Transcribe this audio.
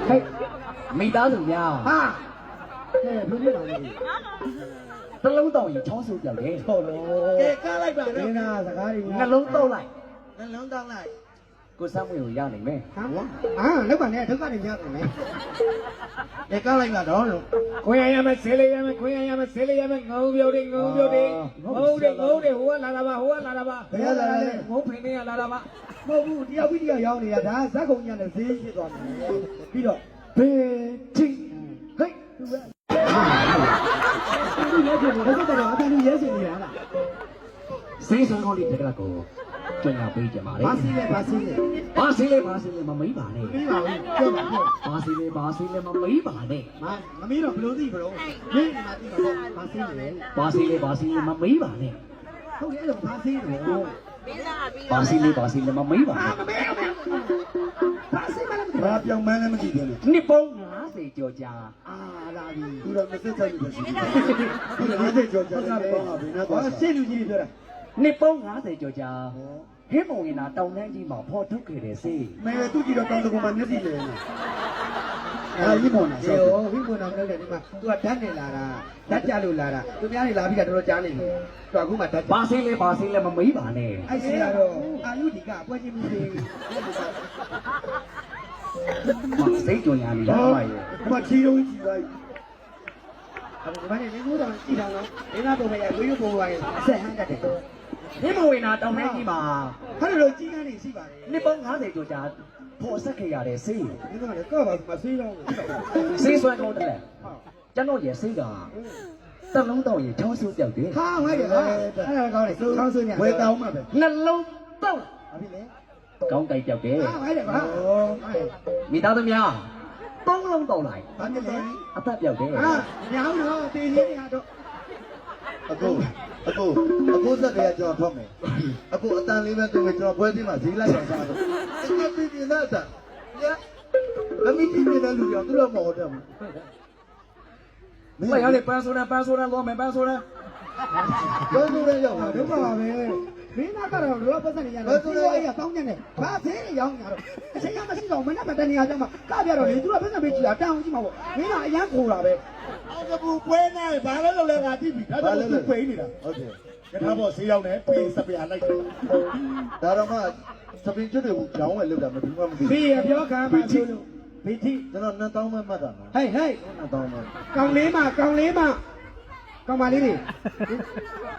ဟဲ့မိသားစုများ ဟာကဲဘယ်လိုလဲ တလုံးတောင်ရင်ချောဆူပြောက်တယ် ဟုတ်တော့ ကဲကားလိုက်ပါ ဒီ တော့ နာစကားတွေ နှလုံးတောက်လိုက် နှလုံးတောင်းလိုက် ကိုစမ်းမွေကိုရနိုင်မယ် ဟာလောက်ပါနဲ့ဒုက္ခတွေများတယ်လေ ကဲကားလိုက်ပါတော့လို့ ခွင့်ရမယ်ဆေးလေးရမယ်ခွင့်ရမယ်ဆေးလေးရမယ်ငုံပြုတ်တယ်ငုံပြုတ်တယ်ငုံတယ်ဟိုကလာတာပါဟိုကလာတာပါ ဘယ်လာလဲ ငုံဖိနေကလာတာပါ မဟုတ်ဘူးတယောက်ပြီးတယောက်ရောက်နေတာဒါဇက်ကုံညံနဲ့ဈေးဖြစ်သွားတယ်ပြီးတော့ ဘေးချင်းဟဲ့ သူရဲချင်တယ်ဘယ်တော့အတန်ကြီးရဲချင်နေတာလား စေးစွမ်းကောင်းလေးတက်ကကိုကြွညာပေးကြပါလေ ဘာစီးလဲဘာစီးလဲ ဘာစီးလဲမမိပါနဲ့ ပြီးပါဘူးပြောပါပြော ဘာစီးလဲမမိပါနဲ့ မမီးတော့ဘလို့သိဘလို့မင်းဒီမှာသိမှာပေါ့ဘာစီးလဲ ဘာစီးလဲမမိပါနဲ့ ဟုတ်ရဲ့အဲ့လိုဘာစီးလဲ ဘာစီးလဲမမိပါနဲ့ ဘာစီးမလဲ ဘာပြောင်းမှန်းလည်းမသိသေးဘူး နှစ်ပေါင်း90ကျော်ကြာ အာလာပြီ သူတော့20ဆိုင်လို့ရှိတယ်သူတော့20ကျော်ကြာတယ်ပေါ့ငါဘယ်နဲ့ ဘာ သွား ရှင်းလူကြီးတွေပြောတာ နှစ်ပေါင်း90ကျော်ကြာဟင်းမုံရင်နာတောင်တန်းကြီးမှာဖော်ထုတ်ခဲ့တဲ့စေး မဲသူကြည့်တော့တောင်းတကူမှမျက်စိလဲနေအာကြီးမော်နာ ဒီ ဆောက် ရောဝိကွန်နာမလုပ်တဲ့ဒီမှာ तू ကဓာတ်နေလာတာဓာတ်ကြလို့လာတာသူများတွေလာပြီးတော့တော်တော်ကြားနေပြီ तू အခုမှဓာတ် ဘာစီးလဲမမိပါနဲ့ အဲ့စီကတော့အာယုဒီကအပွဲချင်းမှုတွေ စိတ်ကြွညာနေတာအမရဲ့ ဘာချီရုံးကြည့်လိုက် အခုဒီမှာနေနေတော့ကြည့်တာနော်ဒီနာတော့ပဲဝေးရုပ်ပေါ်ပါရင်အဆက်ဟန်းတတ်တယ် ဟင်းမုံရင်နာတောင်တန်းကြီးမှာ ဟာလို့ကြီးကန်းနေရှိပါတယ် နှစ်ပေါင်း90ကျော်ကြာဖော်ဆက်ခဲ့ရတဲ့စေး ဒီကလည်းကောက်ပါမဆေးတော့ဘူး စေးစွမ်းကောင်းတယ်ကျွန်တော်ရဲ့စေးကတလုံးတော့ရင်ချောဆူပြောက်တယ် ဟာငါ့ရဲ့အဲ့ဒါကောင်းတယ်ဆောင်းဆွည ဝဲတောင်းမှပဲ နှလုံးတော့ ဘာဖြစ်လဲ ကောင်းတိုက်ပြောက်တယ် ဟာငါ့ရဲ့ဘာ မိသားစုများပေါင်းလုံးတော့လိုက် ဘာဖြစ်လဲ အသက်ပြောက်တယ် ဟာညောင်းတော့တေးသေးနေတော့ အခုစက်တည်းကကျွန်တော်ထွက်မယ်အခုအတန်လေးပဲသူကကျွန်တော်ပွဲသိမှာဈေးလိုက်တော့စားတော့ဒီကပြည်နေတာတာညမီးပြည်နေတဲ့လူရောသူတို့မဟုတ်တယ် မရလေပန်းဆိုးတယ်လောမယ်ပန်းဆိုးတယ် ဘယ်လိုလဲရောက် ဒုက္ခပါပဲမင်းကတော့လောပတ်စံနေရတယ်သူကအဲ့တောင်းနေတယ်ဘာသေးနေရောက်နေတော့အချိန်ကမရှိတော့မနေ့ကတနေရာကျမှကပြတော့လေသူကပတ်စံပေးကြည့်တာတန်အောင်ကြည့်မှာပေါ့မင်းကအရန်ခိုးတာပဲ အောက်ကဘူးပွဲနေဘာလဲလို့လဲငါကြည့်ပြီဒါတော့သူခွေနေတာဟုတ်တယ်ကထားဖို့ဈေးရောက်နေပြေးစပယ်လိုက်တယ်ဒါတော့မှစပင်ကျွတ်တွေကြောင်းဝယ်လောက်တာမပြီးမှမသိ ဘေးရပြောခံပါဆိုလို့ဘေးတိ ကျွန်တော်2000မှမှတ်တာနော် ဟေးဟေး 2000မှ ကောင်လေးမကောင်မလေးတွေ